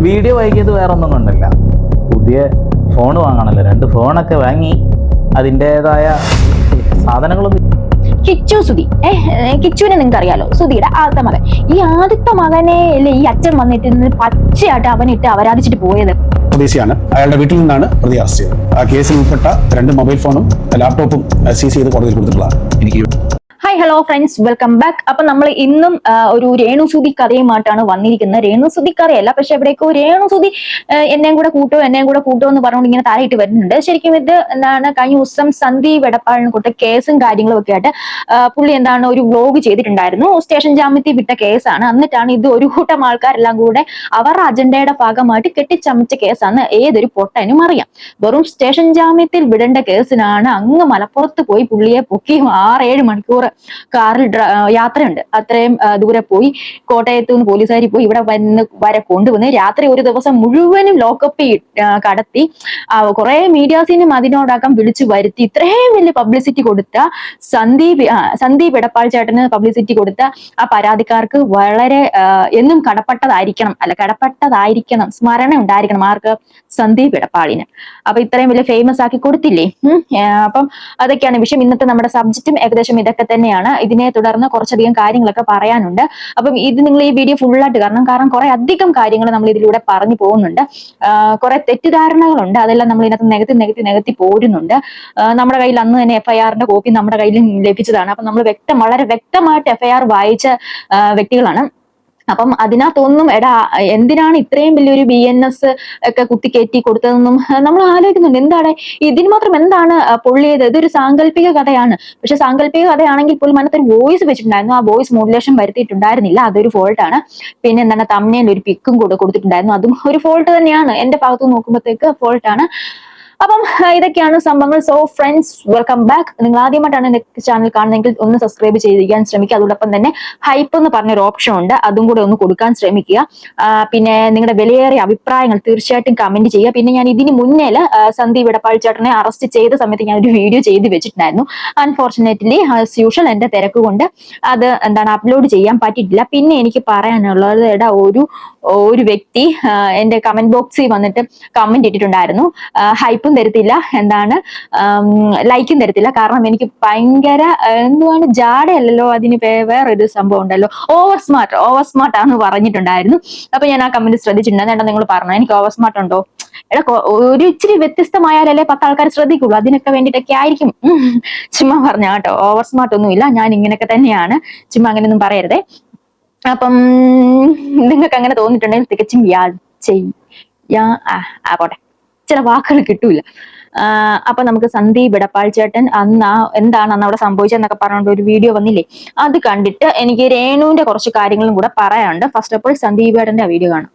Video വൈകിയത് വേറെ ഒന്നും കൊണ്ടല്ല, പുതിയ ഫോൺ വാങ്ങണല്ലോ. 2 ഫോണൊക്കെ വാങ്ങി അതിൻ്റെതായ സാധനങ്ങളൊന്നും. കിച്ചു സുധി, കിച്ചുവിനെ നിങ്ങൾക്ക് അറിയാലോ, സുധിയുടെ ആദ്യത്തെ മകൻ. ഈ ആദ്യത്തെ മകനെ അല്ലേ ഈ അച്ഛൻ വന്നിട്ട് പച്ചയായിട്ട് അവനിട്ട് അവരാധിച്ചിട്ട് പോയത്. സ്വദേശിയാണ്. അയാളുടെ വീട്ടിൽ നിന്നാണ് പ്രതി അറസ്റ്റ് ചെയ്തത്. ആ കേസിൽ ഉൾപ്പെട്ട 2 മൊബൈൽ ഫോണും ലാപ്ടോപ്പും സീസ് ചെയ്ത് കോടതിയിൽ കൊടുത്തിട്ടുള്ളതാണ്. Hi hello friends, welcome back. അപ്പൊ നമ്മൾ ഇന്നും ഒരു രേണുസുധി കഥയുമായിട്ടാണ് വന്നിരിക്കുന്നത്. രേണുസുധി കഥയല്ല, പക്ഷെ എവിടേക്കോ രേണുസുധി എന്നെയും കൂടെ കൂട്ടോ എന്ന് പറഞ്ഞുകൊണ്ട് ഇങ്ങനെ താരയിട്ട് വരുന്നുണ്ട്. ശരിക്കും ഇത് എന്താണ്, കഴിഞ്ഞ ദിവസം സന്ദീപ് എടപ്പാളിനെ കൊണ്ട് കേസും കാര്യങ്ങളും ഒക്കെ ആയിട്ട് പുള്ളി എന്താണ് ഒരു വ്ലോഗ് ചെയ്തിട്ടുണ്ടായിരുന്നു. സ്റ്റേഷൻ ജാമ്യത്തിൽ വിട്ട കേസാണ്. എന്നിട്ടാണ് ഇത് ഒരു കൂട്ടം ആൾക്കാരെല്ലാം കൂടെ അവരുടെ അജണ്ടയുടെ ഭാഗമായിട്ട് കെട്ടിച്ചമച്ച കേസാണ്. ഏതൊരു പൊട്ടനും അറിയാം. വെറും സ്റ്റേഷൻ ജാമ്യത്തിൽ വിടേണ്ട കേസിനാണ് അങ്ങ് മലപ്പുറത്ത് പോയി പുള്ളിയെ പൊക്കി 6-7 മണിക്കൂർ കാറിൽ യാത്രയുണ്ട്. അത്രയും ദൂരെ പോയി കോട്ടയത്ത് നിന്ന് പോലീസുകാരി പോയി ഇവിടെ വരെ കൊണ്ടുവന്ന് രാത്രി ഒരു ദിവസം മുഴുവനും ലോക്കപ്പിൽ കടത്തി കുറെ മീഡിയാസിനും അതിനോടകം വിളിച്ചു വരുത്തി ഇത്രയും വലിയ പബ്ലിസിറ്റി കൊടുത്ത സന്ദീപ് എടപ്പാൾ ചേട്ടന് പബ്ലിസിറ്റി കൊടുത്ത ആ പരാതിക്കാർക്ക് വളരെ എന്നും കടപ്പെട്ടതായിരിക്കണം, സ്മരണ ഉണ്ടായിരിക്കണം. ആർക്ക്? സന്ദീപ് എടപ്പാളിന്. അപ്പൊ ഇത്രയും വലിയ ഫേമസ് ആക്കി കൊടുത്തില്ലേ. അപ്പം അതൊക്കെയാണ് വിഷയം. ഇന്നത്തെ നമ്മുടെ സബ്ജക്റ്റും ഏകദേശം ഇതൊക്കെ തന്നെയാണ്. ഇതിനെ തുടർന്ന് കുറച്ചധികം കാര്യങ്ങളൊക്കെ പറയാനുണ്ട്. അപ്പം ഇത് നിങ്ങൾ ഈ വീഡിയോ ഫുള്ളായിട്ട് കാരണം കുറെ അധികം കാര്യങ്ങൾ നമ്മൾ ഇതിലൂടെ പറഞ്ഞു പോകുന്നുണ്ട്. കുറെ തെറ്റിദ്ധാരണകളുണ്ട്, അതെല്ലാം നമ്മൾ ഇതിനകത്ത് നികത്തി പോരുന്നുണ്ട്. നമ്മുടെ കയ്യിൽ അന്ന് തന്നെ FIRന്റെ കോപ്പി നമ്മുടെ കയ്യിൽ ലഭിച്ചതാണ്. അപ്പൊ നമ്മൾ വളരെ വ്യക്തമായിട്ട് FIR വായിച്ച വ്യക്തികളാണ്. അപ്പം അതിനകത്തൊന്നും എന്തിനാണ് ഇത്രയും വലിയൊരു BNS ഒക്കെ കുത്തിക്കയറ്റി കൊടുത്തതെന്നും നമ്മൾ ആലോചിക്കുന്നുണ്ട്. എന്താണ് ഇതിന് മാത്രം എന്താണ് പൊള്ളിയത്? ഇതൊരു സാങ്കല്പിക കഥയാണ്. പക്ഷെ സാങ്കല്പിക കഥയാണെങ്കിൽ പോലും അതിനകത്തൊരു വോയിസ് വെച്ചിട്ടുണ്ടായിരുന്നു. ആ വോയിസ് മോഡുലേഷൻ വരുത്തിയിട്ടുണ്ടായിരുന്നില്ല, അതൊരു ഫോൾട്ടാണ്. പിന്നെ എന്താണ്, തമ്മിൽ ഒരു പിക്കും കൂടെ കൊടുത്തിട്ടുണ്ടായിരുന്നു, അതും ഒരു ഫോൾട്ട് തന്നെയാണ്. എന്റെ ഭാഗത്ത് നോക്കുമ്പോഴത്തേക്ക് ഫോൾട്ടാണ്. അപ്പം ഇതൊക്കെയാണ് സംഭവങ്ങൾ. So friends, welcome back. നിങ്ങൾ ആദ്യമായിട്ടാണ് എന്റെ ചാനൽ കാണുന്നതെങ്കിൽ ഒന്ന് സബ്സ്ക്രൈബ് ചെയ്തിരിക്കാൻ ശ്രമിക്കുക. അതോടൊപ്പം തന്നെ ഹൈപ്പ് എന്ന് പറഞ്ഞൊരു ഓപ്ഷൻ ഉണ്ട്, അതും കൂടെ ഒന്ന് കൊടുക്കാൻ ശ്രമിക്കുക. പിന്നെ നിങ്ങളുടെ വിലയേറിയ അഭിപ്രായങ്ങൾ തീർച്ചയായിട്ടും കമന്റ് ചെയ്യുക. പിന്നെ ഞാൻ ഇതിന് മുന്നേ സന്ദീപ് എടപ്പാൾ ചേട്ടനെ അറസ്റ്റ് ചെയ്ത സമയത്ത് ഞാനൊരു വീഡിയോ ചെയ്ത് വെച്ചിട്ടുണ്ടായിരുന്നു. അൺഫോർച്ചുനേറ്റ്ലി ആസ് യൂഷ്വൽ എന്റെ തിരക്ക് കൊണ്ട് അത് അപ്ലോഡ് ചെയ്യാൻ പറ്റിയിട്ടില്ല. പിന്നെ എനിക്ക് പറയാനുള്ളത്, ഒരു വ്യക്തി എന്റെ കമന്റ് ബോക്സിൽ വന്നിട്ട് കമന്റ് ഇട്ടിട്ടുണ്ടായിരുന്നു, ഹൈപ്പും തരത്തില്ല, ലൈക്കും തരത്തില്ല. കാരണം എനിക്ക് ഭയങ്കര ജാടയല്ലല്ലോ, അതിന് വേറൊരു സംഭവം ഉണ്ടല്ലോ, ഓവർ സ്മാർട്ട് ആണെന്ന് പറഞ്ഞിട്ടുണ്ടായിരുന്നു. അപ്പൊ ഞാൻ ആ കമന്റ് ശ്രദ്ധിച്ചിട്ടുണ്ടായിരുന്നു. നിങ്ങൾ പറഞ്ഞു എനിക്ക് ഓവർ സ്മാർട്ട് ഉണ്ടോ? ഒരു ഇച്ചിരി വ്യത്യസ്തമായാലല്ലേ 10 ആൾക്കാർ ശ്രദ്ധിക്കുള്ളൂ. അതിനൊക്കെ വേണ്ടിയിട്ടൊക്കെ ആയിരിക്കും. ചുമ്മാ പറഞ്ഞ കേട്ടോ, ഓവർ സ്മാർട്ട് ഒന്നുമില്ല, ഞാൻ ഇങ്ങനെയൊക്കെ തന്നെയാണ്. ചുമ്മാ അങ്ങനെയൊന്നും പറയരുതേ. അപ്പം നിങ്ങൾക്ക് അങ്ങനെ തോന്നിയിട്ടുണ്ടെങ്കിൽ തികച്ചും പോട്ടെ, ചില വാക്കുകൾ കിട്ടൂല. അപ്പൊ നമുക്ക് സന്ദീപ് എടപ്പാൾ ചേട്ടൻ എന്താണ് അന്ന് അവിടെ സംഭവിച്ചതെന്നൊക്കെ പറഞ്ഞുകൊണ്ട് ഒരു വീഡിയോ വന്നില്ലേ, അത് കണ്ടിട്ട് എനിക്ക് രേണുവിന്റെ കുറച്ച് കാര്യങ്ങളും കൂടെ പറയാനുണ്ട്. ഫസ്റ്റ് ഓഫ് ഓൾ സന്ദീപ് ഏട്ടന്റെ ആ വീഡിയോ കാണാം.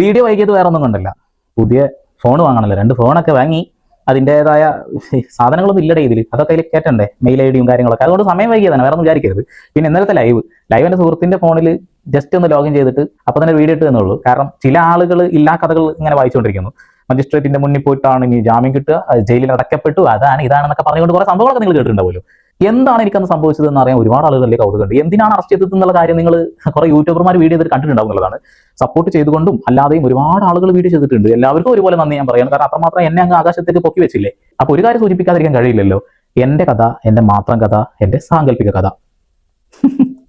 വീഡിയോ വൈകിയത് വേറെ ഒന്നും കൊണ്ടല്ല, പുതിയ ഫോൺ വാങ്ങണല്ലോ. 2 ഫോണൊക്കെ വാങ്ങി അതിൻ്റെതായ സാധനങ്ങളൊന്നും ഇല്ലടേ ഇതിൽ, അതൊക്കെ അതിൽ കയറ്റണ്ടേ, മെയിൽ ID യും കാര്യങ്ങളൊക്കെ. അതുകൊണ്ട് സമയം വൈകിയതാണ്, വേറെ ഒന്നും വിചാരിക്കരുത്. പിന്നെ ഇന്നലത്തെ ലൈവ് എൻ്റെ സുഹൃത്തിന്റെ ഫോണിൽ ജസ്റ്റ് ഒന്ന് ലോഗിൻ ചെയ്തിട്ട് അപ്പൊ തന്നെ വീഡിയോ ഇട്ട് തന്നുള്ളൂ. കാരണം ചില ആളുകൾ ഇല്ലാ കഥകൾ ഇങ്ങനെ വായിച്ചുകൊണ്ടിരിക്കുന്നു. മജിസ്ട്രേറ്റിന്റെ മുന്നിൽ പോയിട്ടാണ് ഇനി ജാമ്യം കിട്ടുക, ജയിലിൽ അടയ്ക്കപ്പെട്ടു, ഇതാണെന്നൊക്കെ പറഞ്ഞുകൊണ്ട് കുറെ സംഭവങ്ങളൊക്കെ നിങ്ങൾ കേട്ടിട്ടുണ്ടാവുമല്ലോ. എന്താണ് എനിക്കന്ന് സംഭവിച്ചതെന്ന് അറിയാൻ ഒരുപാട് ആളുകളിലെ കൗതുകമുണ്ട്. എന്തിനാണ് അറസ്റ്റ് ചെയ്തത് എന്നുള്ള കാര്യം നിങ്ങൾ കുറെ യൂട്യൂബർമാർ വീഡിയോ ചെയ്തിട്ട് കണ്ടിട്ടുണ്ടാവും എന്നുള്ളതാണ്. സപ്പോർട്ട് ചെയ്തുകൊണ്ടും അല്ലാതെയും ഒരുപാട് ആളുകൾ വീഡിയോ ചെയ്തിട്ടുണ്ട്. എല്ലാവർക്കും ഒരുപോലെ നന്ദി ഞാൻ പറയാം. കാരണം അത്രമാത്രം എന്നെ അങ്ങ് ആകാശത്തേക്ക് പൊക്കി വെച്ചില്ലേ. അപ്പൊ ഒരു കാര്യം സൂചിപ്പിക്കാതിരിക്കാൻ കഴിയില്ലല്ലോ, എന്റെ കഥ, എന്റെ മാത്രം കഥ, എന്റെ സാങ്കല്പിക കഥ.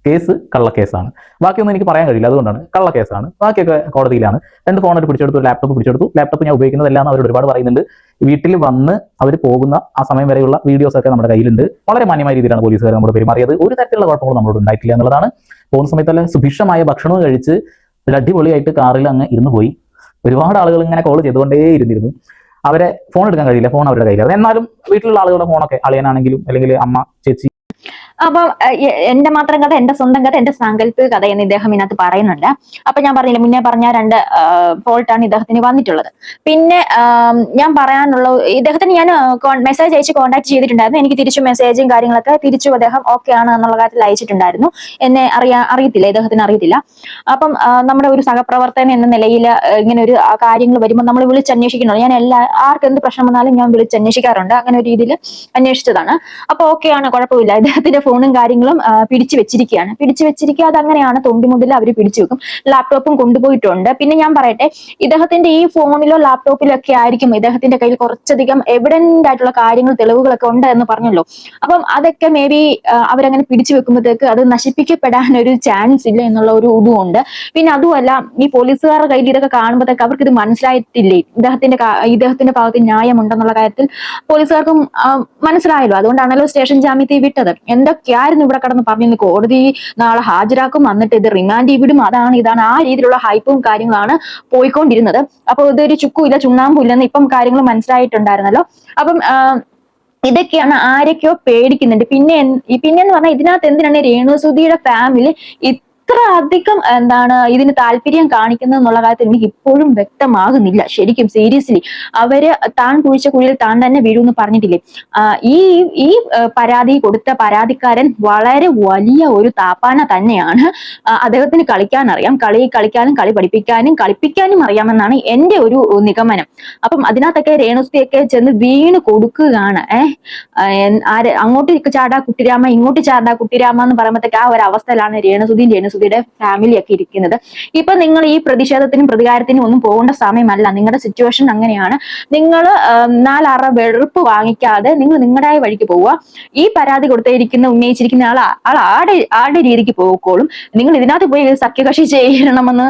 കേസ് കള്ളക്കേസാണ്, ബാക്കിയൊന്നും എനിക്ക് പറയാൻ കഴിയില്ല, അതുകൊണ്ടാണ് കള്ളക്കേസാണ്. ബാക്കിയൊക്കെ കോടതിയിലാണ്. 2 ഫോൺ പിടിച്ചെടുത്തു, ലാപ്ടോപ്പ് പിടിച്ചെടുത്തു. ലാപ്ടോപ്പ് ഞാൻ ഉപയോഗിക്കുന്നതെല്ലാം അവരോട് ഒരുപാട് പറയുന്നുണ്ട്. വീട്ടിൽ വന്ന് അവർ പോകുന്ന ആ സമയം വരെയുള്ള വീഡിയോസ് ഒക്കെ നമ്മുടെ കയ്യിലുണ്ട്. വളരെ മാന്യമായ രീതിയിലാണ് പോലീസുകാർ നമ്മുടെ പെരുമാറിയത്. ഒരു തരത്തിലുള്ള കുഴപ്പങ്ങളും നമ്മളോട് ഉണ്ടായിട്ടില്ല എന്നുള്ളതാണ്. പോകുന്ന സമയത്തല്ല സുഭിക്ഷമായ ഭക്ഷണവും കഴിച്ച് അടിപൊളിയായിട്ട് കാറിൽ അങ്ങ് ഇരുന്ന് പോയി. ഒരുപാട് ആളുകൾ ഇങ്ങനെ കോൾ ചെയ്തുകൊണ്ടേ ഇരുന്നിരുന്നു. അവരെ ഫോൺ എടുക്കാൻ കഴിയില്ല, ഫോൺ അവരുടെ കയ്യിലാണ്. എന്നാലും വീട്ടിലുള്ള ആളുകളുടെ ഫോണൊക്കെ, അളിയനാണെങ്കിലും അല്ലെങ്കിൽ അമ്മ, ചേച്ചി. അപ്പം എന്റെ മാത്രം കഥ, എന്റെ സ്വന്തം കഥ, എന്റെ സാങ്കല്പിക കഥ എന്ന് ഇദ്ദേഹം ഇതിനകത്ത് പറയുന്നുണ്ട്. അപ്പൊ ഞാൻ പറഞ്ഞില്ല, മുന്നേ പറഞ്ഞ 2 ഫോൾട്ടാണ് ഇദ്ദേഹത്തിന് വന്നിട്ടുള്ളത്. പിന്നെ ഞാൻ പറയാനുള്ള, ഇദ്ദേഹത്തിന് ഞാൻ മെസ്സേജ് അയച്ച് കോൺടാക്ട് ചെയ്തിട്ടുണ്ടായിരുന്നു. എനിക്ക് തിരിച്ചു മെസ്സേജും കാര്യങ്ങളൊക്കെ തിരിച്ചു അദ്ദേഹം ഓക്കെ ആണ് എന്നുള്ള കാര്യത്തിൽ അയച്ചിട്ടുണ്ടായിരുന്നു. എന്നെ അറിയത്തില്ല, ഇദ്ദേഹത്തിന് അറിയത്തില്ല. അപ്പം നമ്മുടെ ഒരു സഹപ്രവർത്തകൻ എന്ന നിലയിൽ ഇങ്ങനെ ഒരു കാര്യങ്ങൾ വരുമ്പോൾ നമ്മൾ വിളിച്ചന്വേഷിക്കുന്നുണ്ട്. ഞാൻ ആർക്ക് എന്ത് പ്രശ്നം വന്നാലും ഞാൻ വിളിച്ചന്വേഷിക്കാറുണ്ട്. അങ്ങനെ ഒരു രീതിയിൽ അന്വേഷിച്ചതാണ്. അപ്പൊ ഓക്കെയാണ്, കുഴപ്പമില്ല. ഇദ്ദേഹത്തിന്റെ ഫോണും കാര്യങ്ങളും പിടിച്ചു വെച്ചിരിക്കുകയാണ്. അത് അങ്ങനെയാണ്, തൊണ്ടി മുതൽ അവർ പിടിച്ചു വെക്കും. ലാപ്ടോപ്പും കൊണ്ടുപോയിട്ടുണ്ട്. പിന്നെ ഞാൻ പറയട്ടെ, ഇദ്ദേഹത്തിന്റെ ഈ ഫോണിലോ ലാപ്ടോപ്പിലോ ഒക്കെ ആയിരിക്കും ഇദ്ദേഹത്തിന്റെ കയ്യിൽ കുറച്ചധികം എവിഡന്റ് ആയിട്ടുള്ള കാര്യങ്ങൾ, തെളിവുകളൊക്കെ ഉണ്ട് എന്ന് പറഞ്ഞല്ലോ. അപ്പം അതൊക്കെ മേ ബി അവരങ്ങനെ പിടിച്ചു വെക്കുമ്പോഴത്തേക്ക് അത് നശിപ്പിക്കപ്പെടാൻ ഒരു ചാൻസ് ഇല്ല എന്നുള്ള ഒരു ഇതുമുണ്ട്. പിന്നെ അതുമല്ല, ഈ പോലീസുകാരുടെ കയ്യിൽ ഇതൊക്കെ കാണുമ്പോഴത്തേക്ക് അവർക്ക് ഇത് മനസ്സിലായിട്ടില്ലേ, ഇദ്ദേഹത്തിന്റെ ഭാഗത്ത് ന്യായമുണ്ടെന്നുള്ള കാര്യത്തിൽ പോലീസുകാർക്കും മനസ്സിലായല്ലോ. അതുകൊണ്ടാണല്ലോ സ്റ്റേഷൻ ജാമ്യത്തിൽ വിട്ടത്. എന്തൊക്കെയായിരുന്നു ഇവിടെ കടന്ന് പറഞ്ഞു, കോടതി നാളെ ഹാജരാക്കും, എന്നിട്ട് ഇത് റിമാൻഡ് വിടും, അതാണ് ഇതാണ്, ആ രീതിയിലുള്ള ഹൈപ്പും കാര്യങ്ങളാണ് പോയിക്കൊണ്ടിരുന്നത്. അപ്പൊ ഇതൊരു ചുക്കുമില്ല ചുണ്ണാമ്പും ഇല്ലെന്ന് ഇപ്പം കാര്യങ്ങൾ മനസ്സിലായിട്ടുണ്ടായിരുന്നല്ലോ. അപ്പം ഇതൊക്കെയാണ് ആരൊക്കെയോ പേടിക്കുന്നുണ്ട്. പിന്നെന്ന് പറഞ്ഞാൽ ഇതിനകത്ത് എന്തിനാണ് രേണുസുധിയുടെ ഫാമിലി ഇത്ര അധികം ഇതിന് താല്പര്യം കാണിക്കുന്നത് എന്നുള്ള കാര്യത്തിൽ എനിക്ക് ഇപ്പോഴും വ്യക്തമാകുന്നില്ല. ശരിക്കും സീരിയസ്ലി അവര് താൻ കുഴിച്ച കുഴിയിൽ താൻ തന്നെ വീഴുമെന്ന് പറഞ്ഞിട്ടില്ലേ. ഈ പരാതി കൊടുത്ത പരാതിക്കാരൻ വളരെ വലിയ ഒരു താപ്പാന തന്നെയാണ്. അദ്ദേഹത്തിന് കളിക്കാൻ അറിയാം, കളിക്കാനും കളി പഠിപ്പിക്കാനും കളിപ്പിക്കാനും അറിയാമെന്നാണ് എന്റെ ഒരു നിഗമനം. അപ്പം അതിനകത്തൊക്കെ രേണുസുധിയൊക്കെ ചെന്ന് വീണ് കൊടുക്കുകയാണ്. അങ്ങോട്ട് ചാടാ കുട്ടിരാമ, ഇങ്ങോട്ട് ചാടാ കുട്ടിരാമ എന്ന് പറയുമ്പോഴത്തേക്ക് ആ ഒരു അവസ്ഥയിലാണ് രേണുസുധിയുടെ ഫാമിലി ഒക്കെ ഇരിക്കുന്നത്. ഇപ്പൊ നിങ്ങൾ ഈ പ്രതിഷേധത്തിനും പ്രതികാരത്തിനും ഒന്നും പോകേണ്ട സമയമല്ല. നിങ്ങളുടെ സിറ്റുവേഷൻ അങ്ങനെയാണ്. നിങ്ങൾ നാലാറ വെറുപ്പ് വാങ്ങിക്കാതെ നിങ്ങൾ നിങ്ങളുടേതായ വഴിക്ക് പോവുക. ഈ പരാതി ഉന്നയിച്ചിരിക്കുന്ന ആളുടെ രീതിക്ക് പോയിക്കോളും. നിങ്ങൾ ഇതിനകത്ത് പോയി സഖ്യകക്ഷി ചെയ്യണമെന്ന്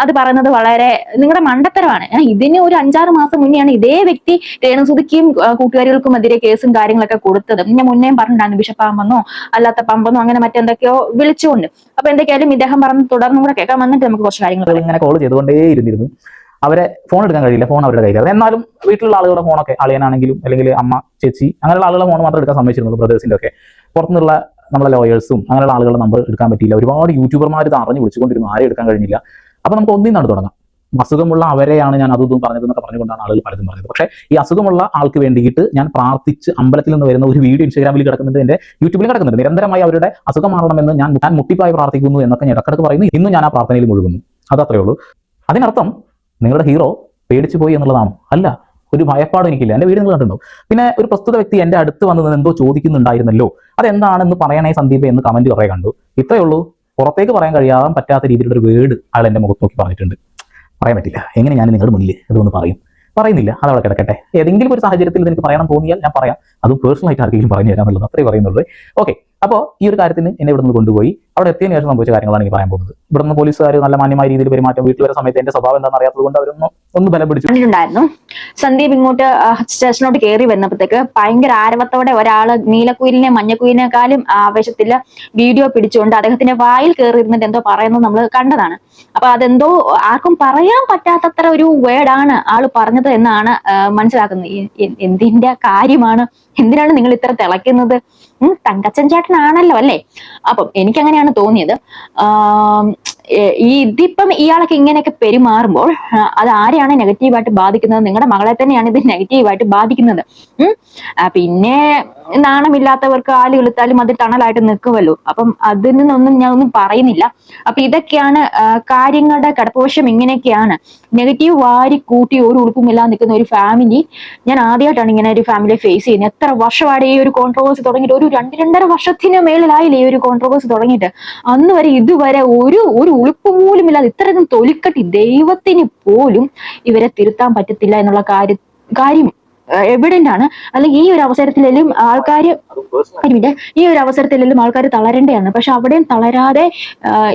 അത് പറയുന്നത് വളരെ നിങ്ങളുടെ മണ്ടത്തരമാണ്. ഇതിന് ഒരു 5-6 മാസം മുന്നെയാണ് ഇതേ വ്യക്തി രേണുസുധിക്കും കൂട്ടുകാരികൾക്കും എതിരെ കേസും കാര്യങ്ങളൊക്കെ കൊടുത്തത്. ഞാൻ മുന്നേയും പറഞ്ഞിട്ടാണ് ബിഷപ്പാമ്പെന്നോ അല്ലാത്ത പമ്പെന്നോ അങ്ങനെ മറ്റെന്തൊക്കെയോ വിളിച്ചുകൊണ്ട്. അപ്പൊ എന്തൊക്കെയായാലും ഇദ്ദേഹം പറഞ്ഞ് തുടർന്നും കൂടെ കേൾക്കാൻ വന്നിട്ട് നമുക്ക് കുറച്ച് കാര്യങ്ങൾ ഇങ്ങനെ കോൾ ചെയ്തുകൊണ്ടേ ഇരുന്നിരുന്നു. അവരെ ഫോൺ എടുക്കാൻ കഴിയില്ല, ഫോൺ അവരുടെ കയ്യിൽ. എന്നാലും വീട്ടിലുള്ള ആളുകളുടെ ഫോണൊക്കെ, അളിയനാണെങ്കിലും അല്ലെങ്കിൽ അമ്മ, ചേച്ചി, അങ്ങനെയുള്ള ആളുകളുടെ ഫോൺ മാത്രം എടുക്കാൻ സമ്മതിച്ചിരുന്നുള്ളൂ. ബ്രദേഴ്സിന്റെ ഒക്കെ പുറത്തുനിന്നുള്ള നമ്മളെ ലോയേഴ്സും അങ്ങനെയുള്ള ആളുകളുടെ നമ്പർ എടുക്കാൻ പറ്റിയില്ല. ഒരുപാട് യൂട്യൂബർമാർ ഇത് അറിഞ്ഞു വിളിച്ചുകൊണ്ടിരുന്നു, ആരും എടുക്കാൻ കഴിഞ്ഞില്ല. അപ്പൊ നമുക്ക് ഒന്നിനാണ് തുടങ്ങാം. അസുഖമുള്ള അവരെയാണ് ഞാൻ അതും പറഞ്ഞതെന്നൊക്കെ പറഞ്ഞുകൊണ്ടാണ് ആളുകൾ പലതും പറഞ്ഞത്. പക്ഷേ ഈ അസുഖമുള്ള ആൾക്ക് വേണ്ടിയിട്ട് ഞാൻ പ്രാർത്ഥിച്ച് അമ്പലത്തിൽ നിന്ന് വരുന്ന ഒരു വീഡിയോ ഇൻസ്റ്റാഗ്രാമിൽ കിടക്കുന്നുണ്ട്, എന്റെ യൂട്യൂബിൽ കിടക്കുന്നുണ്ട്. നിരന്തരമായി അവരുടെ അസുഖം മാറണമെന്ന് ഞാൻ മുട്ടിപ്പായി പ്രാർത്ഥിക്കുന്നു എന്നൊക്കെ ഞാൻ ഇടക്കിടക്ക് പറയുന്നു. ഇന്നും ഞാൻ ആ പ്രാർത്ഥനയിൽ മുഴുകുന്നു. അതത്രേ ഉള്ളൂ. അതിനർത്ഥം നിങ്ങളുടെ ഹീറോ പേടിച്ചു പോയി എന്നുള്ളതാണോ? അല്ല, ഒരു ഭയപ്പാടും എനിക്കില്ല. എന്റെ വീട് നിങ്ങൾ കണ്ടിട്ടുണ്ടോ? പിന്നെ ഒരു പ്രസ്തുത വ്യക്തി എന്റെ അടുത്ത് വന്നത് എന്തോ ചോദിക്കുന്നുണ്ടായിരുന്നല്ലോ, അതെന്താണെന്ന് പറയണേ സന്ദീപ് എന്ന് കമന്റ് കുറേ കണ്ടു. ഇത്രയേ ഉള്ളൂ. പുറത്തേക്ക് പറയാൻ കഴിയാൻ പറ്റാത്ത രീതിയിലുള്ള ഒരു വേർഡ് ആൾ എന്റെ മുഖത്ത് നോക്കി പറഞ്ഞിട്ടുണ്ട്. പറയാൻ പറ്റില്ല. എങ്ങനെ ഞാൻ നിങ്ങളുടെ മുന്നിൽ ഇതൊന്ന് പറയുന്നില്ല, അതവിടെ കിടക്കട്ടെ. ഏതെങ്കിലും ഒരു സാഹചര്യത്തിൽ എനിക്ക് പറയണം തോന്നിയാൽ ഞാൻ പറയാം. അതും പേഴ്സണൽ ആയിട്ട് ആർക്കെങ്കിലും പറഞ്ഞു തരാമെന്നുള്ളത് അത്രേ പറയുന്നുള്ളൂ. ഓക്കെ, അപ്പോൾ ഈ ഒരു കാര്യത്തിന് എന്നെ ഇവിടെ നിന്ന് കൊണ്ടുപോയി അവിടെ എത്തിയതിനു ശേഷം സംഭവിച്ച കാര്യങ്ങളാണ് എനിക്ക് പറയാൻ പോകുന്നത്. ഇവിടുന്ന് പോലീസുകാർ നല്ല മാന്യമായ രീതിയിൽ പെരുമാറ്റം, വീട്ടിൽ വരുന്ന സമയത്ത് എന്റെ സ്വഭാവം എന്താണെന്ന് അറിയാത്തത് കൊണ്ട് ഒന്ന് ബലം പിടിച്ചിട്ടുണ്ടായിരുന്നു. സന്ദീപ് ഇങ്ങോട്ട് സ്റ്റേഷനോട്ട് കയറി വന്നപ്പോഴത്തേക്ക് ഭയങ്കര ആരവത്തോടെ ഒരാള് നീലക്കുയിലിനെ മഞ്ഞക്കുയിലിനെക്കാളും ആവേശത്തില് വീഡിയോ പിടിച്ചുകൊണ്ട് അദ്ദേഹത്തിന്റെ വായിൽ കയറി ഇരുന്നിട്ട് എന്തോ പറയുന്നത് നമ്മൾ കണ്ടതാണ്. അപ്പൊ അതെന്തോ ആർക്കും പറയാൻ പറ്റാത്തത്ര ഒരു വേർഡാണ് ആള് പറഞ്ഞത് എന്നാണ് മനസ്സിലാക്കുന്നത്. എന്തിന്റെ കാര്യമാണ്, എന്തിനാണ് നിങ്ങൾ ഇത്ര തിളയ്ക്കുന്നത്? തങ്കച്ചൻ ചേട്ടനാണല്ലോ അല്ലേ? അപ്പം എനിക്കങ്ങനെയാണ് തോന്നിയത്. ഇതിപ്പം ഇയാളൊക്കെ ഇങ്ങനെയൊക്കെ പെരുമാറുമ്പോൾ അത് ആരെയാണ് നെഗറ്റീവായിട്ട് ബാധിക്കുന്നത്? നിങ്ങളുടെ മകളെ തന്നെയാണ് ഇത് നെഗറ്റീവായിട്ട് ബാധിക്കുന്നത്. പിന്നെ നാണമില്ലാത്തവർക്ക് ആല് വെളുത്താലും അത് ടണലായിട്ട് നിൽക്കുമല്ലോ. അപ്പം അതിൽ നിന്നൊന്നും ഞാൻ ഒന്നും പറയുന്നില്ല. അപ്പൊ ഇതൊക്കെയാണ് കാര്യങ്ങളുടെ കിടപ്പുവശം. ഇങ്ങനെയൊക്കെയാണ് നെഗറ്റീവ് വാരി കൂട്ടി ഒരു ഉടുപ്പുമില്ലാതെ നിൽക്കുന്ന ഒരു ഫാമിലി. ഞാൻ ആദ്യമായിട്ടാണ് ഇങ്ങനെ ഒരു ഫാമിലിയെ ഫേസ് ചെയ്യുന്നത്. എത്ര വർഷമായിട്ട് ഈ ഒരു കോൺട്രവേഴ്സി തുടങ്ങിയിട്ട്? ഒരു 2-2.5 വർഷത്തിന് മേളിലായില്ലേ ഈ ഒരു കോൺട്രവേഴ്സി തുടങ്ങിയിട്ട്. അന്ന് വരെ ഇതുവരെ ഒരു ഉളുപ്പ് പോലും ഇല്ലാതെ ഇത്രയും തൊലിക്കട്ടി ദൈവത്തിന് പോലും ഇവരെ തിരുത്താൻ പറ്റത്തില്ല എന്നുള്ള കാര്യം എവിഡന്റ് ആണ്. അല്ലെങ്കിൽ ഈ ഒരു അവസരത്തിലും ആൾക്കാർ തളരേണ്ടതാണ്. പക്ഷെ അവിടെയും തളരാതെ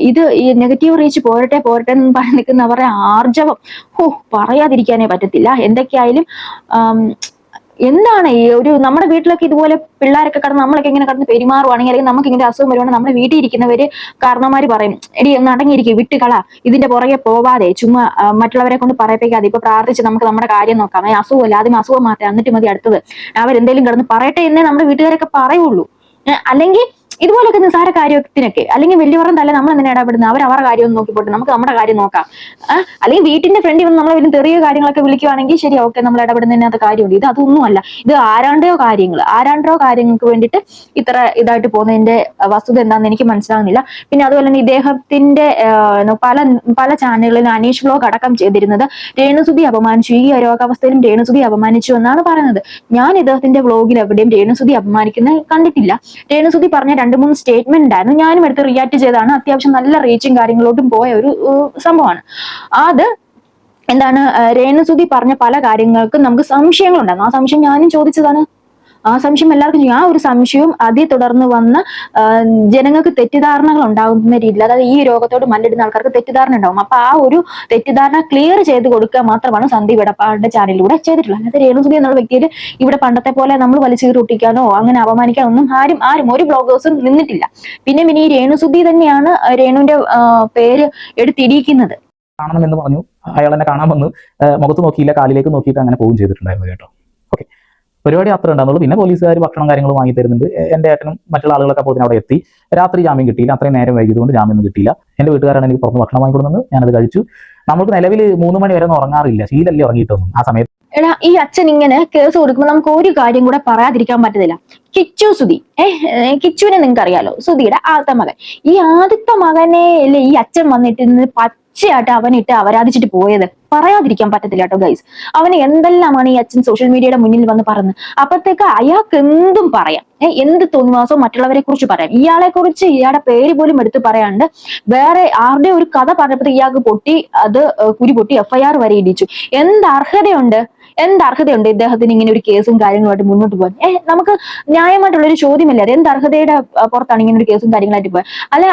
ഇത് ഈ നെഗറ്റീവ് റീച്ച് പോരട്ടെ എന്ന് പറഞ്ഞ് നിൽക്കുന്നവരുടെ ആർജവം പറയാതിരിക്കാനേ പറ്റത്തില്ല. എന്തൊക്കെയായാലും എന്താണ് ഈ ഒരു നമ്മുടെ വീട്ടിലൊക്കെ ഇതുപോലെ പിള്ളേരൊക്കെ കടന്ന് നമ്മളൊക്കെ ഇങ്ങനെ കടന്ന് പെരുമാറുവാണെങ്കിൽ, അല്ലെങ്കിൽ നമുക്ക് ഇങ്ങനെ അസുഖം വരുവാണെങ്കിൽ നമ്മുടെ വീട്ടിൽ ഇരിക്കുന്നവര് കാരണവന്മാര് പറയും, എടി ഒന്ന് അടങ്ങിയിരിക്കും, വിട്ടുകള, ഇതിന്റെ പുറകെ പോവാതെ ചുമ്മാ മറ്റുള്ളവരെ കൊണ്ട് പറയിപ്പിക്കാതെ ഇപ്പൊ പ്രാർത്ഥിച്ച് നമുക്ക് നമ്മുടെ കാര്യം നോക്കാം. അസുഖമല്ല, ആദ്യം അസുഖം മാറ്റാം, എന്നിട്ട് മതി അടുത്തത്. അവരെന്തെങ്കിലും കിടന്ന് പറയട്ടെ എന്നേ നമ്മുടെ വീട്ടുകാരൊക്കെ പറയുള്ളൂ. അല്ലെങ്കിൽ ഇതുപോലൊക്കെ നിസ്സാര കാര്യത്തിനൊക്കെ, അല്ലെങ്കിൽ വലിയവരും തല്ല നമ്മൾ എന്തിനാ ഇടപെടുന്നത്? അവരുടെ കാര്യം നോക്കിപ്പോട്ടെ, നമുക്ക് നമ്മുടെ കാര്യം നോക്കാം. അല്ലെങ്കിൽ വീട്ടിന്റെ ഫ്രണ്ടിൽ വന്ന് നമ്മളെ വലിയ ചെറിയ കാര്യങ്ങളൊക്കെ വിളിക്കുവാണെങ്കിൽ ശരി, ഓക്കെ, നമ്മൾ ഇടപെടുന്നതിനകത്ത് കാര്യമുണ്ട്. ഇത് അതൊന്നുമല്ല. ഇത് ആരാണ്ടോ കാര്യങ്ങൾക്ക് വേണ്ടിയിട്ട് ഇത്ര ഇതായിട്ട് പോകുന്നതിന്റെ വസ്തുത എന്താണെന്ന് എനിക്ക് മനസ്സിലാവുന്നില്ല. പിന്നെ അതുപോലെ തന്നെ ഇദ്ദേഹത്തിന്റെ പല ചാനലുകളിലും അനീഷ് വ്ലോഗ് അടക്കം ചെയ്തിരുന്നത് രേണുസുധി അപമാനിച്ചു, ഈ രോഗാവസ്ഥയിലും രേണുസുധി അപമാനിച്ചു എന്നാണ് പറയുന്നത്. ഞാൻ ഇദ്ദേഹത്തിന്റെ വ്ലോഗിൽ എവിടെയും രേണുസുധി അപമാനിക്കുന്നത് കണ്ടിട്ടില്ല. രേണുസുധി പറഞ്ഞ 2-3 സ്റ്റേറ്റ്മെന്റ് ഉണ്ടായിരുന്നു. ഞാനും എടുത്ത് റിയാക്ട് ചെയ്താണ്. അത്യാവശ്യം നല്ല റീച്ചും കാര്യങ്ങളോട്ടും പോയ ഒരു സംഭവമാണ് അത്. എന്താണ് രേണുസുതി പറഞ്ഞ പല കാര്യങ്ങൾക്കും നമുക്ക് സംശയങ്ങളുണ്ടായിരുന്നു. ആ സംശയം ഞാനും ചോദിച്ചതാണ്. ആ സംശയം എല്ലാവർക്കും ആ ഒരു സംശയവും അതേ തുടർന്ന് വന്ന ജനങ്ങൾക്ക് തെറ്റിദ്ധാരണകൾ ഉണ്ടാകുന്ന രീതിയിൽ, അതായത് ഈ രോഗത്തോട് മല്ലിടുന്ന ആൾക്കാർക്ക് തെറ്റിദ്ധാരണ ഉണ്ടാവും. അപ്പൊ ആ ഒരു തെറ്റിദ്ധാരണ ക്ലിയർ ചെയ്ത് കൊടുക്കുക മാത്രമാണ് സന്ദീപ് എടപ്പാടിന്റെ ചാനലിലൂടെ ചെയ്തിട്ടുള്ളത്. അതായത് രേണുസുതി എന്നുള്ള വ്യക്തിയിൽ ഇവിടെ പണ്ടത്തെ പോലെ നമ്മൾ വലിച്ചീറി ഒട്ടിക്കാനോ അങ്ങനെ അപമാനിക്കാനോ ഒന്നും ആരും ഒരു ബ്ലോഗേഴ്സും നിന്നിട്ടില്ല. പിന്നെ ഈ രേണുസുതി തന്നെയാണ് രേണുവിന്റെ പേര് എടുത്തിടിയിക്കുന്നത്. കാണണമെന്ന് പറഞ്ഞു, അയാൾ എന്നെ കാണാൻ വന്ന് മുഖത്ത് നോക്കിയില്ല, കാലിലേക്ക് നോക്കിയിട്ട് അങ്ങനെ പോവുകയും ചെയ്തിട്ടുണ്ടായിരുന്നു കേട്ടോ. ഓക്കെ, പരിപാടി അത്ര ഉണ്ടാകുന്നുള്ളൂ. പിന്നെ പോലീസുകാർ ഭക്ഷണം കാര്യങ്ങൾ വാങ്ങി തരുന്നുണ്ട്. എൻ്റെ ഏട്ടനും മറ്റുള്ള ആളുകളൊക്കെ അപ്പോൾ അവിടെ എത്തി. രാത്രി ജാമ്യം കിട്ടിയില്ല, അത്രയും നേരം വൈകിയതുകൊണ്ട് ജാമ്യം കിട്ടിയില്ല. എൻ്റെ വീട്ടുകാരാണ് എനിക്ക് പുറത്ത് ഭക്ഷണം വാങ്ങിക്കൊടുക്കുന്നത്, ഞാനത് കഴിച്ചു. നമുക്ക് നിലവിൽ 3 മണി വരെ ഒന്നും ഉറങ്ങാറില്ല, ശീലല്ലേ ഉറങ്ങിയിട്ടൊന്നും ആ സമയത്ത്. എടാ, ഈ അച്ഛൻ ഇങ്ങനെ കേസ് കൊടുക്കുമ്പോൾ നമുക്ക് ഒരു കാര്യം കൂടെ പറയാതിരിക്കാൻ പറ്റത്തില്ല. കിച്ചു സുധി, കിച്ചുവിനെ നിങ്ങൾക്ക് അറിയാലോ, സുധിയുടെ ആദ്യത്തെ മകൻ. ഈ ആദ്യത്തെ മകനെ അല്ലേ ഈ അച്ഛൻ വന്നിട്ട് പച്ചയായിട്ട് അവനിട്ട് അവരാധിച്ചിട്ട് പോയത്, പറയാതിരിക്കാൻ പറ്റത്തില്ല കേട്ടോ ഗൈസ്. അവന് എന്തെല്ലാമാണ് ഈ അച്ഛൻ സോഷ്യൽ മീഡിയയുടെ മുന്നിൽ വന്ന് പറഞ്ഞത്. അപ്പത്തേക്ക് അയാൾക്ക് എന്തും പറയാം, എന്ത് തോന്നിവാസവും മറ്റുള്ളവരെ കുറിച്ച് പറയാം. ഇയാളെ കുറിച്ച് ഇയാളുടെ പേര് പോലും എടുത്ത് പറയാണ്ട് വേറെ ആരുടെ ഒരു കഥ പറഞ്ഞപ്പോൾ ഇയാൾക്ക് പൊട്ടി, അത് കുരി പൊട്ടി FIR വരെ ഇടിച്ചു. എന്ത് അർഹതയുണ്ട് ഇദ്ദേഹത്തിന് ഇങ്ങനെ ഒരു കേസും കാര്യങ്ങളുമായിട്ട് മുന്നോട്ട് പോകാൻ? നമുക്ക് ന്യായമായിട്ടുള്ള ഒരു ചോദ്യമല്ലേ അത്? എന്ത് അർഹതയുടെ പുറത്താണ് ഇങ്ങനെ ഒരു കേസും കാര്യങ്ങളായിട്ട് പോയത്? അല്ല,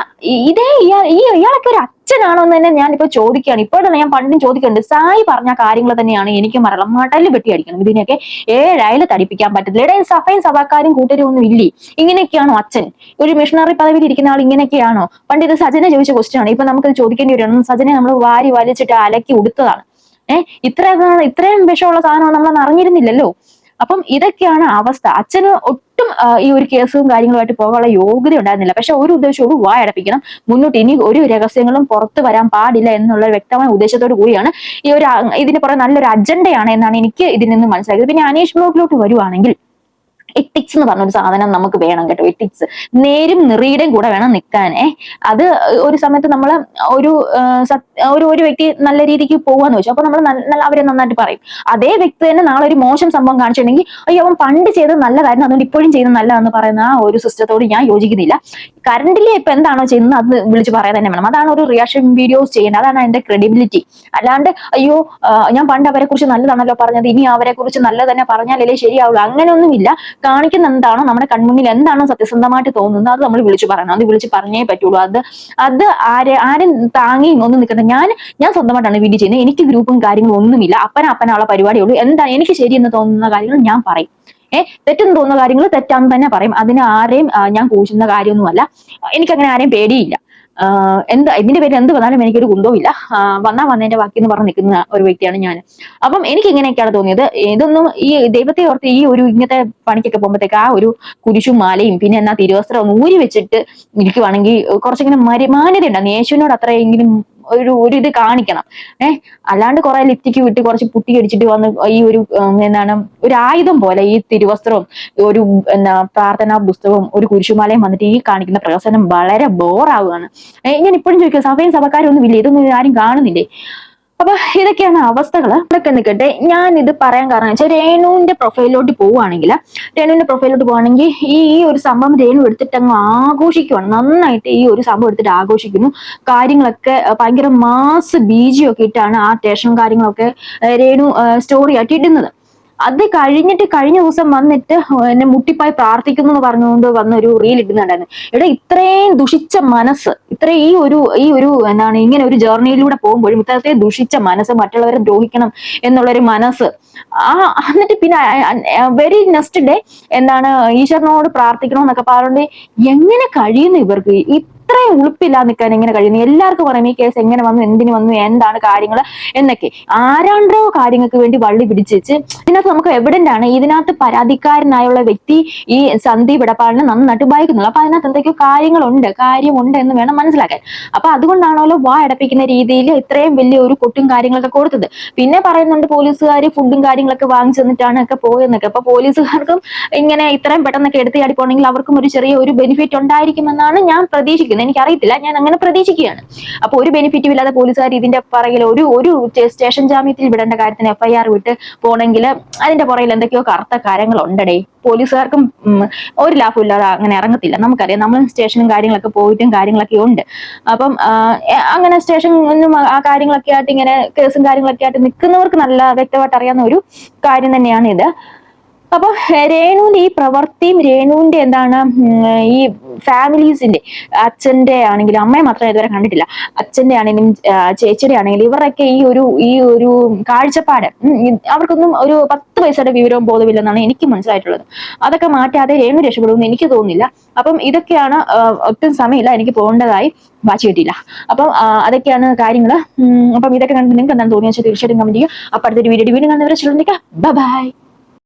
ഇയാളൊക്കെ ഒരു അച്ഛനാണോ എന്ന് തന്നെ ഞാനിപ്പോ ചോദിക്കുകയാണ്. ഇപ്പോഴാണ് ഞാൻ പണ്ടും ചോദിക്കുന്നുണ്ട്. സായി പറഞ്ഞ കാര്യങ്ങൾ തന്നെയാണ് എനിക്കും പറയാം. മടല് വെട്ടി അടിക്കണം, ഇതിനൊക്കെ 7 അയല് തടിപ്പിക്കാൻ പറ്റത്തില്ല. ഇവിടെ സഭയും സഭാക്കാരും കൂട്ടരും ഒന്നും ഇല്ലേ? ഇങ്ങനെയൊക്കെയാണോ അച്ഛൻ? ഒരു മിഷണറി പദവിയിൽ ഇരിക്കുന്ന ആൾ ഇങ്ങനെയൊക്കെയാണോ? പണ്ട് ഇത് സജനെ ചോദിച്ച ക്വസ്റ്റ്യൻ ആണ്. ഇപ്പൊ നമുക്ക് ചോദിക്കേണ്ടി വരും. സജനെ നമ്മൾ വാരി വലിച്ചിട്ട് അലക്കി ഉടുത്തതാണ്. ഇത്രയും വിഷമുള്ള സാധനമാണ് നമ്മൾ അറിഞ്ഞിരുന്നില്ലല്ലോ. അപ്പം ഇതൊക്കെയാണ് അവസ്ഥ. അച്ഛന് ഒട്ടും ഈ ഒരു കേസും കാര്യങ്ങളുമായിട്ട് പോകാനുള്ള യോഗ്യത ഉണ്ടായിരുന്നില്ല. പക്ഷെ ഒരു ഉദ്ദേശത്തോട് വായടപ്പിക്കണം, മുന്നോട്ട് ഇനി ഒരു രഹസ്യങ്ങളും പുറത്തു വരാൻ പാടില്ല എന്നുള്ള വ്യക്തമായ ഉദ്ദേശത്തോട് കൂടിയാണ് ഇതിന് പുറകെ നല്ലൊരു അജണ്ടയാണ് എന്നാണ് എനിക്ക് ഇതിൽ നിന്ന് മനസ്സിലാക്കിയത്. പിന്നെ അനീഷ് ബ്ലോഗിലോട്ട് വരുവാണെങ്കിൽ, എത്തിക്സ് എന്ന് പറഞ്ഞൊരു സാധനം നമുക്ക് വേണം കേട്ടോ. എത്തിക്സ്, നേരും നിറയുടെയും കൂടെ വേണം നിൽക്കാൻ. അത് ഒരു സമയത്ത് നമ്മൾ ഒരു വ്യക്തി നല്ല രീതിക്ക് പോവാന്ന് വെച്ചു, അപ്പൊ നമ്മൾ അവരെ നന്നായിട്ട് പറയും. അതേ വ്യക്തി തന്നെ നാളെ ഒരു മോശം സംഭവം കാണിച്ചിട്ടുണ്ടെങ്കിൽ, അയ്യോ അവൻ പണ്ട് ചെയ്തത് നല്ലതായിരുന്നു അതുകൊണ്ട് ഇപ്പോഴും ചെയ്യുന്നത് നല്ലതെന്ന് പറയുന്ന ആ ഒരു സിസ്റ്റത്തോട് ഞാൻ യോജിക്കുന്നില്ല. കറണ്ടില് ഇപ്പൊ എന്താണോ ചെയ്യുന്നത് അത് വിളിച്ച് പറയാൻ തന്നെ വേണം. അതാണ് ഒരു റിയാക്ഷൻ വീഡിയോസ് ചെയ്യേണ്ടത്, അതാണ് അതിന്റെ ക്രെഡിബിലിറ്റി. അല്ലാണ്ട് അയ്യോ ഞാൻ പണ്ട് അവരെ കുറിച്ച് നല്ലതാണല്ലോ പറഞ്ഞത്, ഇനി അവരെ കുറിച്ച് നല്ലത് തന്നെ പറഞ്ഞാലല്ലേ ശരിയാവുള്ളൂ, അങ്ങനെയൊന്നുമില്ല. കാണിക്കുന്ന എന്താണോ, നമ്മുടെ കൺമുന്നിൽ എന്താണോ സത്യസന്ധമായിട്ട് തോന്നുന്നത് അത് നമ്മൾ വിളിച്ചു പറയണം. അത് വിളിച്ച് പറഞ്ഞേ പറ്റുള്ളൂ. അത് ആരും താങ്ങിയും ഒന്നും നിൽക്കുന്നത്. ഞാൻ സ്വന്തമായിട്ടാണ് വീഡിയോ ചെയ്യുന്നത്. എനിക്ക് ഗ്രൂപ്പും കാര്യങ്ങളും ഒന്നുമില്ല. അപ്പനുള്ള പരിപാടിയുള്ളൂ. എന്താ എനിക്ക് ശരിയെന്ന് തോന്നുന്ന കാര്യങ്ങൾ ഞാൻ പറയും. തെറ്റെന്ന് തോന്നുന്ന കാര്യങ്ങൾ തെറ്റാന്ന് തന്നെ പറയും. അതിന് ആരെയും ഞാൻ കൂച്ചുന്ന കാര്യമൊന്നുമല്ല. എനിക്കങ്ങനെ ആരെയും പേടിയില്ല. ഇതിന്റെ പേര് എന്ത് വന്നാലും എനിക്കൊരു കുന്തവും ഇല്ല. വന്നതിന്റെ ബാക്കി എന്ന് പറഞ്ഞ് നിൽക്കുന്ന ഒരു വ്യക്തിയാണ് ഞാൻ. അപ്പം എനിക്ക് ഇങ്ങനെയൊക്കെയാണ് തോന്നിയത്. ഇതൊന്നും ഈ ദൈവത്തെ ഓർത്ത് ഈ ഒരു ഇങ്ങനത്തെ പണിക്കൊക്കെ പോകുമ്പോഴത്തേക്ക് ആ ഒരു കുരിശും മാലയും പിന്നെ എന്നാ തിരുവസ്ത്രം ഊരി വെച്ചിട്ട് ഇരിക്കുവാണെങ്കിൽ കുറച്ചിങ്ങനെ മാന്യത ഉണ്ടാകും. യേശുവിനോട് അത്രയെങ്കിലും ഒരു ഇത് കാണിക്കണം. അല്ലാണ്ട് കുറെ ലിപ്റ്റിക്ക് വിട്ട് കുറച്ച് പുട്ടി അടിച്ചിട്ട് വന്ന് ഈ ഒരു ഒരു ആയുധം പോലെ ഈ തിരുവസ്ത്രവും ഒരു പ്രാർത്ഥനാ പുസ്തകവും ഒരു കുരിശുമാലയും വന്നിട്ട് ഈ കാണിക്കുന്ന പ്രഹസനം വളരെ ബോറാവുകയാണ്. ഞാൻ ഇപ്പോഴും ചോദിക്കുക, സഭയും സഭക്കാരും ഒന്നും ഇല്ല, ഇതൊന്നും ആരും കാണുന്നില്ലേ? അപ്പൊ ഇതൊക്കെയാണ് അവസ്ഥകൾ. ഇതൊക്കെ നിൽക്കട്ടെ, ഞാൻ ഇത് പറയാൻ കാരണം വെച്ചാൽ രേണുവിന്റെ പ്രൊഫൈലിലോട്ട് പോവുകയാണെങ്കിൽ ഈ ഒരു സംഭവം രേണു എടുത്തിട്ട് അങ്ങ് ആഘോഷിക്കുവാണ്. നന്നായിട്ട് ഈ ഒരു സംഭവം എടുത്തിട്ട് ആഘോഷിക്കുന്നു. കാര്യങ്ങളൊക്കെ ഭയങ്കര മാസ് ബീജിയും ഒക്കെ ഇട്ടാണ് ആ സ്റ്റേഷനും കാര്യങ്ങളൊക്കെ രേണു സ്റ്റോറി ആയിട്ട് ഇടുന്നത്. അത് കഴിഞ്ഞിട്ട് കഴിഞ്ഞ ദിവസം വന്നിട്ട് എന്നെ മുട്ടിപ്പായി പ്രാർത്ഥിക്കുന്നു എന്ന് പറഞ്ഞുകൊണ്ട് വന്ന ഒരു റീൽ ഇടുന്നുണ്ടായിരുന്നു. ഇവിടെ ഇത്രയും ദുഷിച്ച മനസ്സ്, ഈ ഒരു ഇങ്ങനെ ഒരു ജേർണിയിലൂടെ പോകുമ്പോഴും ഇത്രത്തെ ദുഷിച്ച മനസ്സ്, മറ്റുള്ളവരെ ദ്രോഹിക്കണം എന്നുള്ളൊരു മനസ്സ്, എന്നിട്ട് പിന്നെ വെരി നെക്സ്റ്റ് ഡേ ഈശ്വരനോട് പ്രാർത്ഥിക്കണമെന്നൊക്കെ പറഞ്ഞുകൊണ്ട് എങ്ങനെ കഴിയുന്നു ഇവർക്ക്? ഇത്രയും ഉളുപ്പില്ലാതെ നിൽക്കാൻ എങ്ങനെ കഴിയുന്നു? എല്ലാവർക്കും പറയും ഈ കേസ് എങ്ങനെ വന്നു, എന്തിനു വന്നു, എന്താണ് കാര്യങ്ങൾ എന്നൊക്കെ. ആരാണ്ടോ കാര്യങ്ങൾക്ക് വേണ്ടി വള്ളി പിടിച്ച് വെച്ച് ഇതിനകത്ത് നമുക്ക് എവിഡന്റ് ആണ്. ഇതിനകത്ത് പരാതിക്കാരനായുള്ള വ്യക്തി ഈ സന്ദീപ് എടപ്പാടിനെ നന്നായിട്ട് ഭയക്കുന്നുള്ളൂ. അപ്പൊ അതിനകത്ത് എന്തൊക്കെയോ കാര്യമുണ്ട് എന്ന് വേണം മനസ്സിലാക്കാൻ. അപ്പൊ അതുകൊണ്ടാണല്ലോ അടപ്പിക്കുന്ന രീതിയിൽ ഇത്രയും വലിയ ഒരു കൊട്ടും കാര്യങ്ങളൊക്കെ കൊടുത്തത്. പിന്നെ പറയുന്നുണ്ട് പോലീസുകാർ ഫുഡും കാര്യങ്ങളൊക്കെ വാങ്ങിച്ചു തന്നിട്ടാണ് ഒക്കെ പോയെന്നൊക്കെ. അപ്പൊ പോലീസുകാർക്കും ഇങ്ങനെ ഇത്രയും പെട്ടെന്നൊക്കെ എടുത്ത് ചാടി പോകണമെങ്കിൽ അവർക്കും ഒരു ചെറിയ ഒരു ബെനിഫിറ്റ് ഉണ്ടായിരിക്കുമെന്നാണ് ഞാൻ പ്രതീക്ഷിക്കുന്നത്. എനിക്ക് അറിയത്തില്ല, ഞാൻ അങ്ങനെ പ്രതീക്ഷിക്കുകയാണ്. അപ്പൊ ഒരു ബെനിഫിറ്റും ഇല്ലാതെ പോലീസുകാർ ഇതിന്റെ പുറകിൽ ഒരു സ്റ്റേഷൻ ജാമ്യത്തിൽ വിടേണ്ട കാര്യത്തിന് FIR വിട്ട് പോണെങ്കിൽ അതിന്റെ പുറകിൽ എന്തൊക്കെയോ കറുത്ത കാര്യങ്ങളുണ്ടടേ. പോലീസുകാർക്കും ഒരു ലാഭം ഇല്ലാതെ അങ്ങനെ ഇറങ്ങത്തില്ല. നമുക്കറിയാം, നമ്മൾ സ്റ്റേഷനും കാര്യങ്ങളൊക്കെ പോയിട്ടും കാര്യങ്ങളൊക്കെ ഉണ്ട്. അപ്പം അങ്ങനെ സ്റ്റേഷനും ആ കാര്യങ്ങളൊക്കെ ആയിട്ട് ഇങ്ങനെ കേസും കാര്യങ്ങളൊക്കെ ആയിട്ട് നിൽക്കുന്നവർക്ക് നല്ല വ്യക്തമായിട്ട് അറിയാവുന്ന ഒരു കാര്യം തന്നെയാണ് ഇത്. അപ്പൊ രേണുവിന്റെ ഈ പ്രവൃത്തിയും രേണുവിന്റെ എന്താണ് ഈ ഫാമിലീസിന്റെ അച്ഛന്റെ ആണെങ്കിലും, അമ്മയെ മാത്രമേ ഇതുവരെ കണ്ടിട്ടില്ല, അച്ഛന്റെ ആണെങ്കിലും ചേച്ചിയുടെ ആണെങ്കിലും ഇവരൊക്കെ ഈ ഒരു കാഴ്ചപ്പാട് അവർക്കൊന്നും ഒരു 10 പൈസയുടെ വിവരവും ബോധമില്ലെന്നാണ് എനിക്ക് മനസ്സിലായിട്ടുള്ളത്. അതൊക്കെ മാറ്റാതെ രേണു രക്ഷപ്പെടുമെന്ന് എനിക്ക് തോന്നുന്നില്ല. അപ്പം ഇതൊക്കെയാണ്, ഒട്ടും സമയമില്ല, എനിക്ക് പോകേണ്ടതായി, വാച്ച് കിട്ടിയില്ല. അപ്പം അതൊക്കെയാണ് കാര്യങ്ങൾ. അപ്പം ഇതൊക്കെ കണ്ട് നിങ്ങൾക്ക് എന്താണ് തോന്നിയാൽ തീർച്ചയായിട്ടും കമന്റ് ചെയ്യുക. അപ്പൊ അടുത്തൊരു വീഡിയോ കാണുന്നവരെ ബൈ.